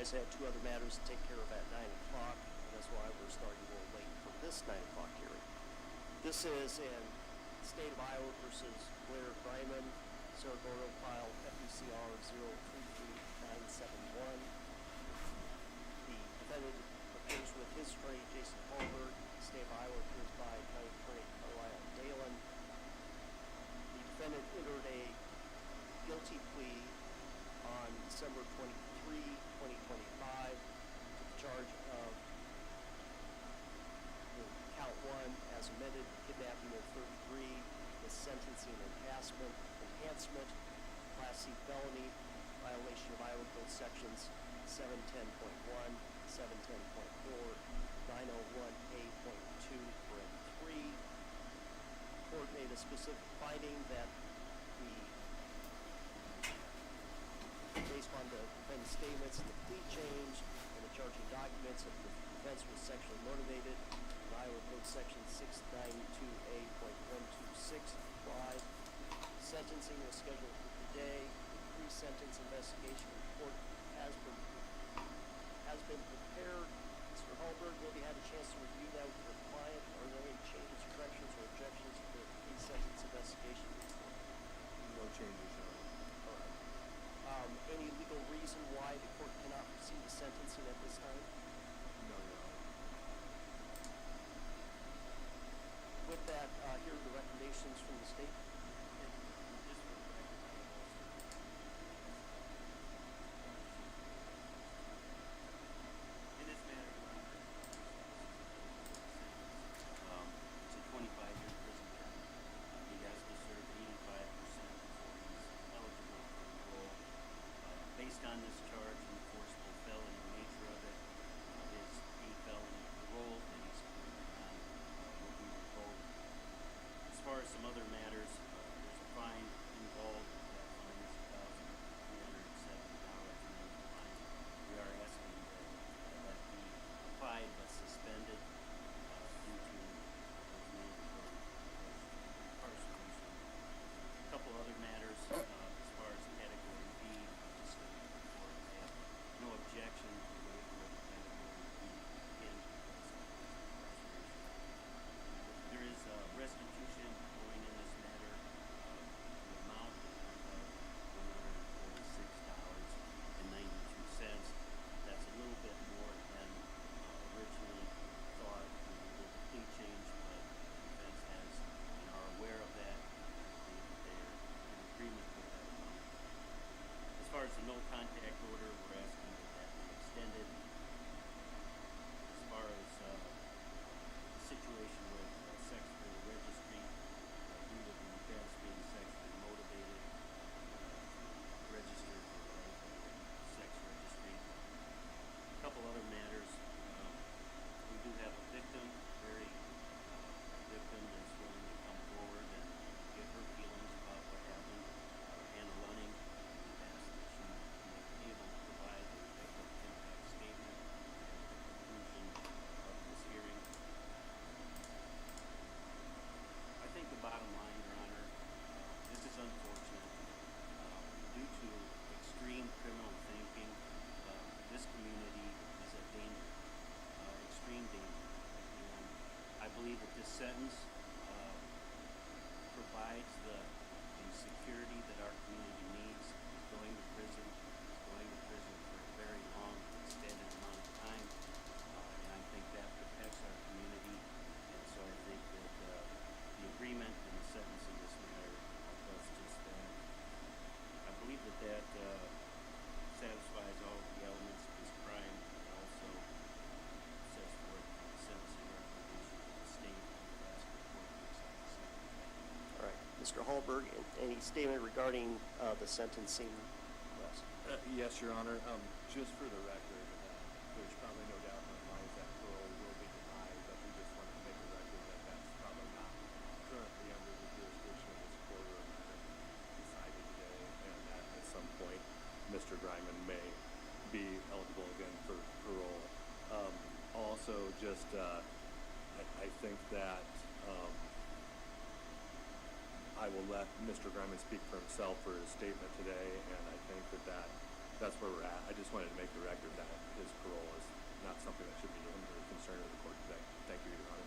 guys had two other matters to take care of at 9 o'clock, and that's why we're starting a little late for this 9 o'clock hearing. This is in State of Iowa versus Blair Greiman, senatorial file FECR 033971. The defendant appears with his attorney, Jason Hallberg. State of Iowa appears by County Attorney Carlisle Dalen. The defendant entered a guilty plea on December 23, 2025 to the charge of count 1 as amended, kidnapping of third degree with sentencing enhancement, Class C felony, violation of Iowa Code sections 710.1, 710.4, 901A.2, 3. Court made a specific finding that based on the defendant's statements and the plea change and the charging documents, that the offense was sexually motivated. Iowa Code section 692A.126 applied. Sentencing was scheduled for today. The pre-sentence investigation report has been prepared. Mr. Hallberg, have you had a chance to review that with your client? Are there any changes, corrections, or objections to the pre-sentence investigation report? No changes, Your Honor. All right. Any legal reason why the court cannot proceed with sentencing at this time? No, Your Honor. With that, here are the recommendations from the state. In this matter, Your Honor, it's a 25-year prison term. He has to serve 85% before he's eligible for parole. Based on this charge and the forcible felony nature of it, his felony parole that he's currently on will be revoked. As far as some other matters, there's a fine involved. That fine is $1,370 fine. We are asking that be applied but suspended due to mandatory incarceration. A couple other matters as far as category B, just before I have no objection to the waiver of category B in incarceration. There is restitution going in this matter. The amount of $146.92. That's a little bit more than originally thought with the plea change, but the defense has and are aware of that. They're in agreement with that amount. As far as the no contact order, we're asking that that be extended. As far as the situation with sex offender registry, due to the offense being sexually motivated, registered for sex registry. A couple other matters. We do have a victim, a victim that's willing to come forward and give her feelings about what happened. Hannah Lunning, we've asked that she be able to provide a victim impact statement at the conclusion of this hearing. I think the bottom line, Your Honor, this is unfortunate. Due to extreme criminal thinking, this community is a danger, extreme danger. And I believe that this sentence provides the security that our community needs. He's going to prison. He's going to prison for a very long, extended amount of time. And I think that protects our community. And so I think that the agreement and the sentence in this matter does just that. I believe that satisfies all of the elements of this crime. It also sets forth the sentencing recommendations of the state and the last report makes on the same. All right. Mr. Hallberg, any statement regarding the sentencing? Yes, Your Honor. Just for the record, there's probably no doubt in our minds that parole will be denied, but we just want to make a record that that's probably not currently under the jurisdiction of this court or matter decided today, and that at some point Mr. Greiman may be eligible again for parole. Also, just I think that I will let Mr. Greiman speak for himself for his statement today, and I think that that's where we're at. I just wanted to make the record that his parole is not something that should be under the concern of the court today. Thank you, Your Honor.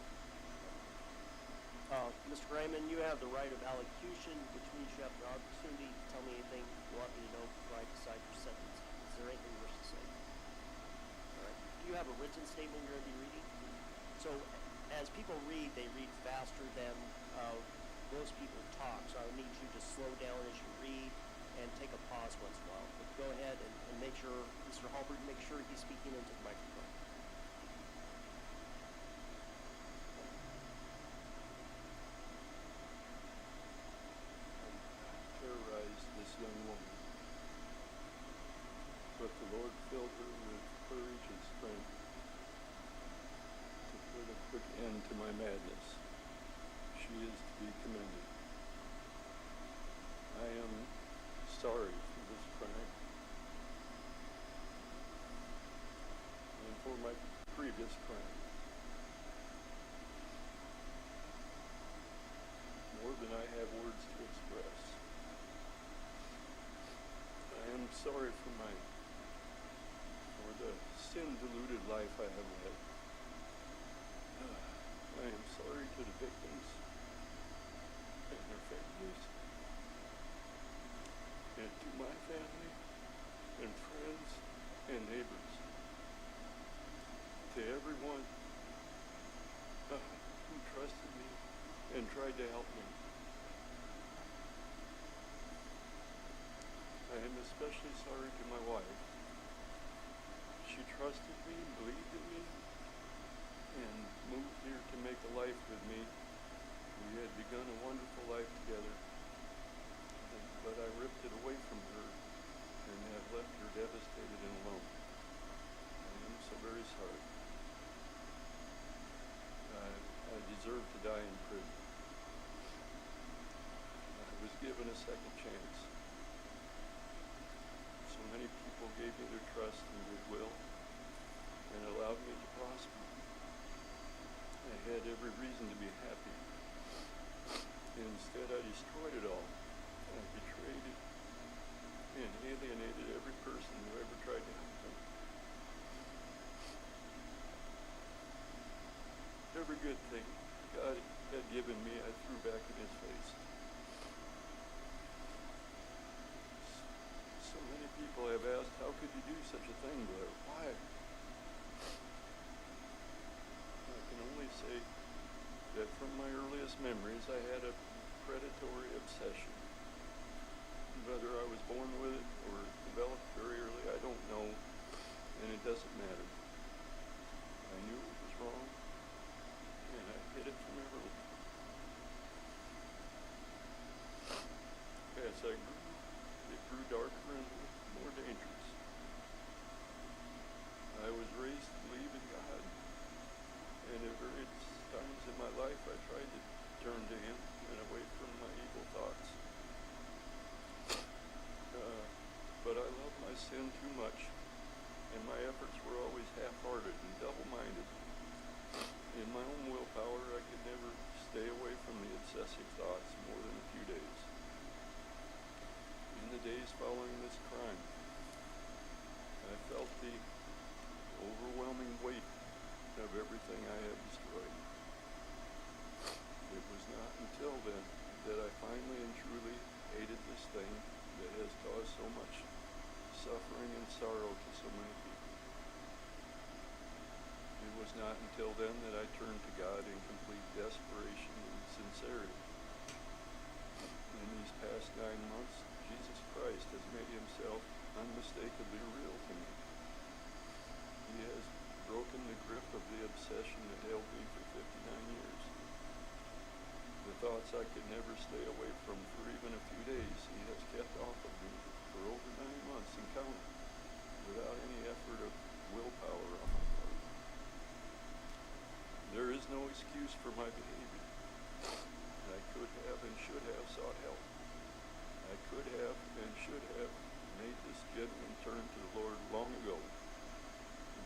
Mr. Raymond, you have the right of allocution, which means you have the opportunity to tell me anything you want me to know before I decide your sentence. Is there anything you wish to say? All right. Do you have a written statement you're going to be reading? So, as people read, they read faster than most people talk. So I need you to slow down as you read and take a pause once in a while. But go ahead and make sure, Mr. Halbert, make sure he's speaking into the microphone. Terrorized this young woman, but the Lord filled her with courage and strength to put a quick end to my madness. She is to be commended. I am sorry for this crime and for my previous crime. More than I have words to express. I am sorry for the sin-deluded life I have led. I am sorry to the victims and their families, and to my family and friends and neighbors, to everyone who trusted me and tried to help me. I am especially sorry to my wife. She trusted me, believed in me, and moved here to make a life with me. We had begun a wonderful life together, but I ripped it away from her and have left her devastated and alone. I am so very sorry. I deserve to die in prison. I was given a second chance. So many people gave me their trust and goodwill and allowed me to prosper. I had every reason to be happy. Instead, I destroyed it all. I betrayed it and alienated every person who ever tried to help me. Every good thing God had given me, I threw back in his face. So many people have asked, how could you do such a thing, Blair? Why? I can only say that from my earliest memories, I had a predatory obsession. Whether I was born with it or developed very early, I don't know, and it doesn't matter. I knew it was wrong, and I hid it from everyone. As I grew, it grew darker and more dangerous. I was raised to believe in God, and at various times in my life I tried to turn to him and away from my evil thoughts. But I loved my sin too much, and my efforts were always half-hearted and double-minded. In my own willpower, I could never stay away from the obsessive thoughts more than a few days. In the days following this crime, I felt the overwhelming weight of everything I had destroyed. It was not until then that I finally and truly hated this thing that has caused so much suffering and sorrow to so many people. It was not until then that I turned to God in complete desperation and sincerity. In these past 9 months, Jesus Christ has made himself unmistakably real to me. He has broken the grip of the obsession that held me for 59 years. The thoughts I could never stay away from for even a few days, he has kept off of me for over 9 months and counting, without any effort of willpower on my part. There is no excuse for my behavior. I could have and should have sought help. I could have and should have made this genuine turn to the Lord long ago,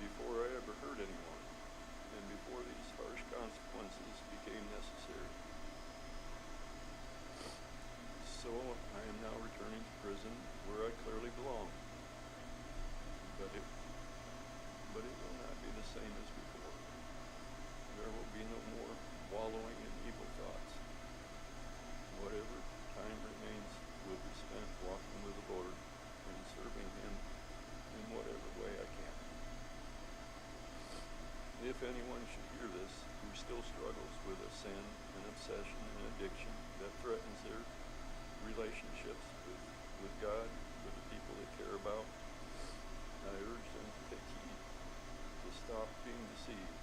before I ever hurt anyone, and before these harsh consequences became necessary. So I am now returning to prison where I clearly belong. obsession and addiction that threatens their relationships with God, with the people they care about. I urge them to take heed, to stop being deceived,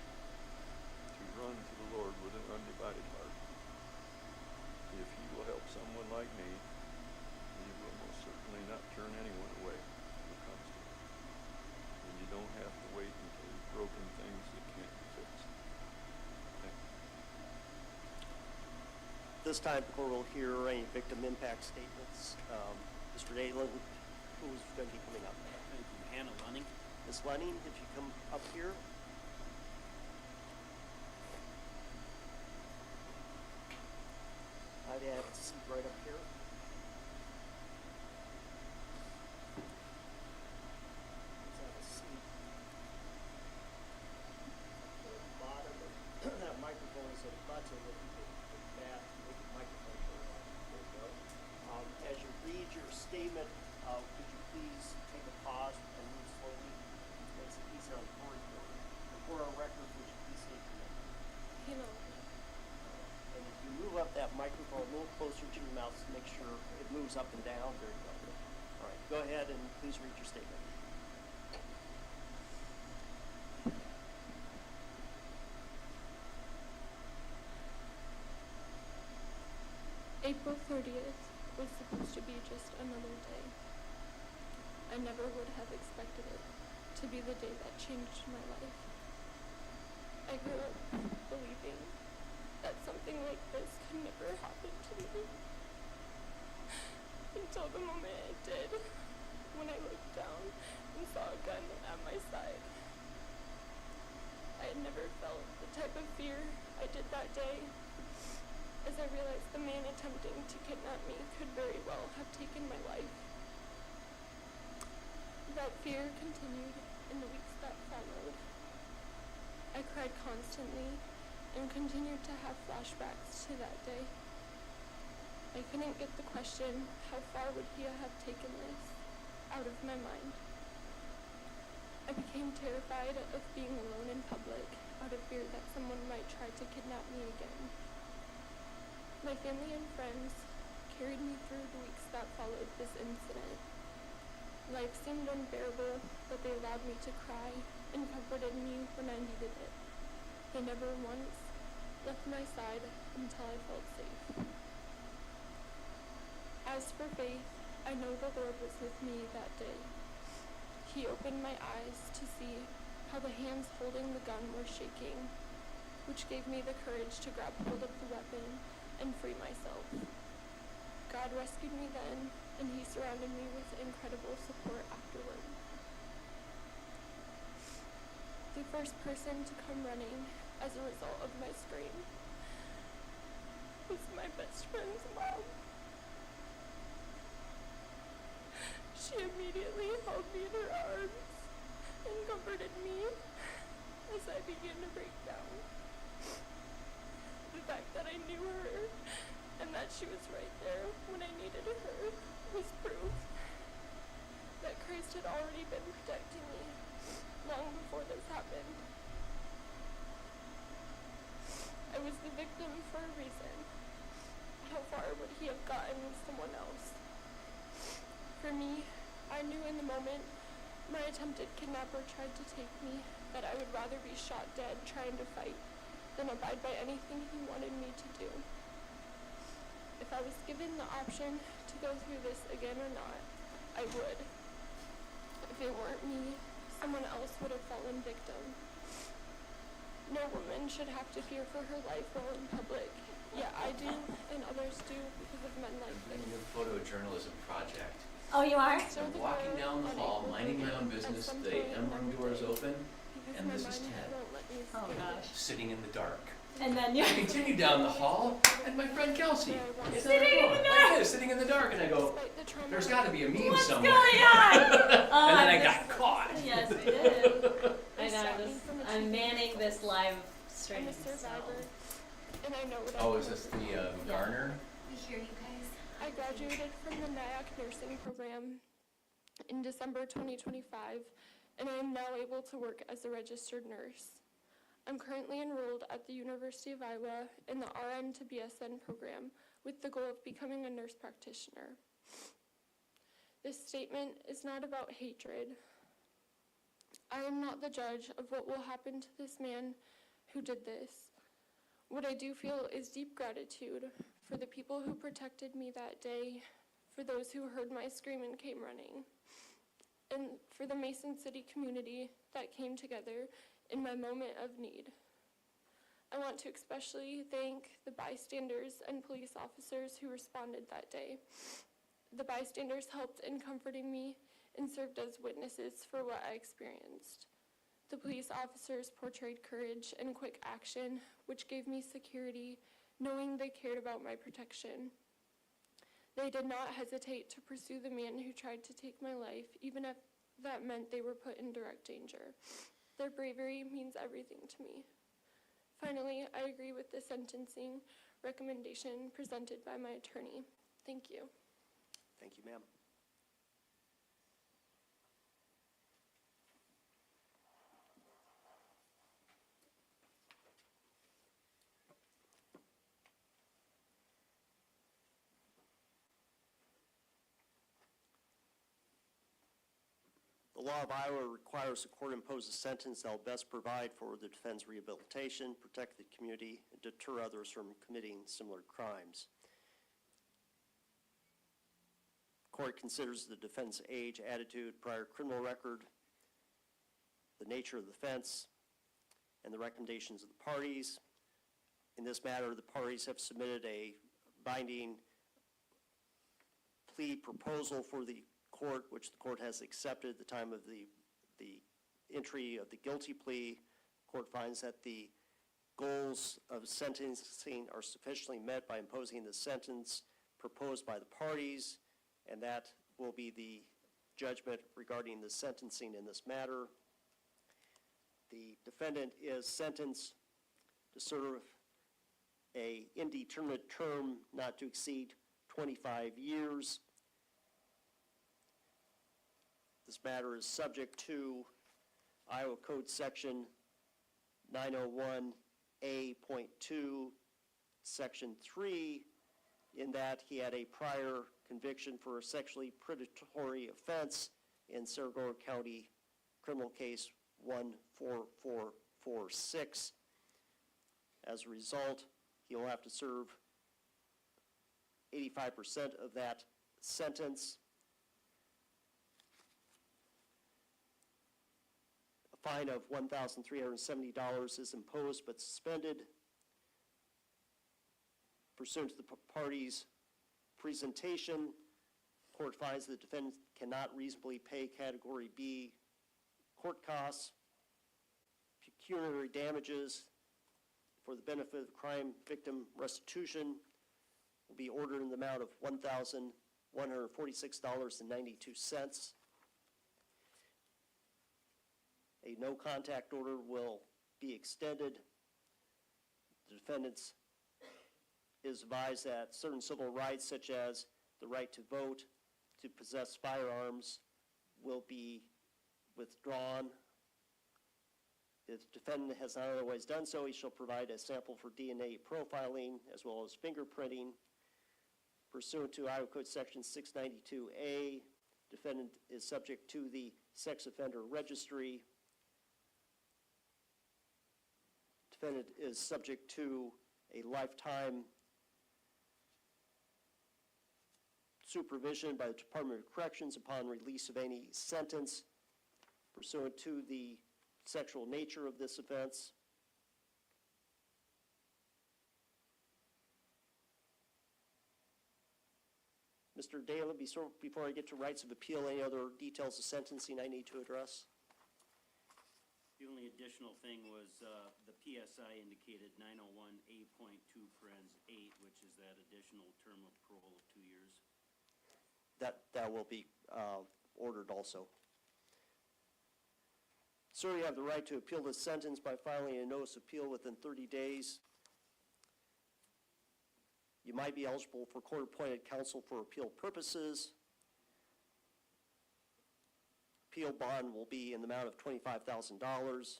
to run to the Lord with an undivided heart. If he will help someone like me, he will most certainly not turn anyone away who comes to him. And you don't have to wait until you've broken things that can't be fixed. Thank you. This time, the court will hear any victim impact statements. Mr. Dalen, who's going to be coming up? Thank you. Hannah Lunning. Ms. Lenning, if you come up here. I'd have a seat right up here. Let's have a seat. At the bottom of that microphone is a button that you can put back, make the microphone turn on. There you go. As you read your statement, could you please take a pause and move slowly? It makes it easier on the board. And for our record, would you please state your name? You know, And if you move up that microphone a little closer to your mouth to make sure it moves up and down, there you go. All right, go ahead and please read your statement. April 30th was supposed to be just another day. I never would have expected it to be the day that changed my life. I grew up believing that something like this could never happen to me. Until the moment it did, when I looked down and saw a gun at my side. I had never felt the type of fear I did that day, as I realized the man attempting to kidnap me could very well have taken my life. That fear continued in the weeks that followed. I cried constantly and continued to have flashbacks to that day. I couldn't get the question, how far would he have taken this, out of my mind. I became terrified of being alone in public, out of fear that someone might try to kidnap me again. My family and friends carried me through the weeks that followed this incident. Life seemed unbearable, but they allowed me to cry and comforted me when I needed it. They never once left my side until I felt safe. As for faith, I know the Lord was with me that day. He opened my eyes to see how the hands holding the gun were shaking, which gave me the courage to grab hold of the weapon and free myself. God rescued me then, and he surrounded me with incredible support afterward. The first person to come running as a result of my scream was my best friend's mom. She immediately held me in her arms and comforted me as I began to break down. The fact that I knew her and that she was right there when I needed her was proof that Christ had already been protecting me long before this happened. I was the victim for a reason. How far would he have gotten with someone else? For me, I knew in the moment my attempted kidnapper tried to take me that I would rather be shot dead trying to fight than abide by anything he wanted me to do. If I was given the option to go through this again or not, I would. If it weren't me, someone else would have fallen victim. No woman should have to fear for her life while in public, yet I do, and others do because of men like I'm this. in a photojournalism project. Oh, you are? So I'm the walking girl down the hall, unable minding to my own breathe at business, some the point M room door is open, because and my this is mind Ted, won't let me Oh, escape gosh. it. sitting in the dark. And then you I continue down the hall, and my friend Kelsey is Sitting in the dark. like this, sitting in the dark, and I go, Despite the trauma there's got to be a meme What's somewhere. going on? Oh, And then I I'm got caught. Yes, we did. I know. stabbed me from a I'm tree. manning this live I'm stream. a survivor, and I know what Oh, I'm is this going the through. Garner? We hear you guys. I graduated from the NIAC nursing program in December 2025, and I am now able to work as a registered nurse. I'm currently enrolled at the University of Iowa in the RN to BSN program with the goal of becoming a nurse practitioner. This statement is not about hatred. I am not the judge of what will happen to this man who did this. What I do feel is deep gratitude for the people who protected me that day, for those who heard my scream and came running, and for the Mason City community that came together in my moment of need. I want to especially thank the bystanders and police officers who responded that day. The bystanders helped in comforting me and served as witnesses for what I experienced. The police officers portrayed courage and quick action, which gave me security, knowing they cared about my protection. They did not hesitate to pursue the man who tried to take my life, even if that meant they were put in direct danger. Their bravery means everything to me. Finally, I agree with the sentencing recommendation presented by my attorney. Thank you. Thank you, ma'am. The law of Iowa requires the court impose a sentence that will best provide for the defendant's rehabilitation, protect the community, and deter others from committing similar crimes. The court considers the defendant's age, attitude, prior criminal record, the nature of the offense, and the recommendations of the parties. In this matter, the parties have submitted a binding plea proposal for the court, which the court has accepted at the time of the entry of the guilty plea. The court finds that the goals of sentencing are sufficiently met by imposing the sentence proposed by the parties, and that will be the judgment regarding the sentencing in this matter. The defendant is sentenced to serve an indeterminate term not to exceed 25 years. This matter is subject to Iowa Code Section 901A.2, Section 3, in that he had a prior conviction for a sexually predatory offense in Saragordo County Criminal Case 14446. As a result, he will have to serve 85% of that sentence. A fine of $1,370 is imposed but suspended. Pursuant to the parties' presentation, the court finds the defendant cannot reasonably pay Category B court costs. Pecuniary damages for the benefit of the crime victim restitution will be ordered in the amount of $1,146.92. A no-contact order will be extended. The defendant is advised that certain civil rights, such as the right to vote, to possess firearms, will be withdrawn. If the defendant has not otherwise done so, he shall provide a sample for DNA profiling as well as fingerprinting. Pursuant to Iowa Code Section 692A, defendant is subject to the sex offender registry. Defendant is subject to a lifetime supervision by the Department of Corrections upon release of any sentence pursuant to the sexual nature of this offense. Mr. Dale, before I get to rights of appeal, any other details of sentencing I need to address? The only additional thing was the PSI indicated 901A.2 parens 8, which is that additional term of parole of 2 years. That will be ordered also. Sir, you have the right to appeal this sentence by filing a notice of appeal within 30 days. You might be eligible for court-appointed counsel for appeal purposes. Appeal bond will be in the amount of $25,000.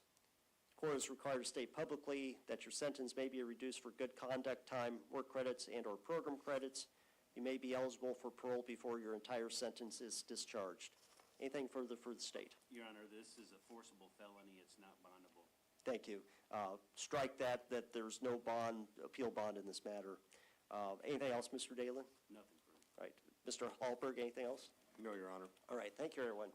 Court court is required to state publicly that your sentence may be reduced for good conduct time, work credits, and/or program credits. You may be eligible for parole before your entire sentence is discharged. Anything further for the state? Your Honor, this is a forcible felony. It's not bondable. Thank you. Strike that there's no bond, appeal bond in this matter. Anything else, Mr. Dalen? Nothing further. All right. Mr. Hallberg, anything else? No, Your Honor. All right. Thank you, everyone.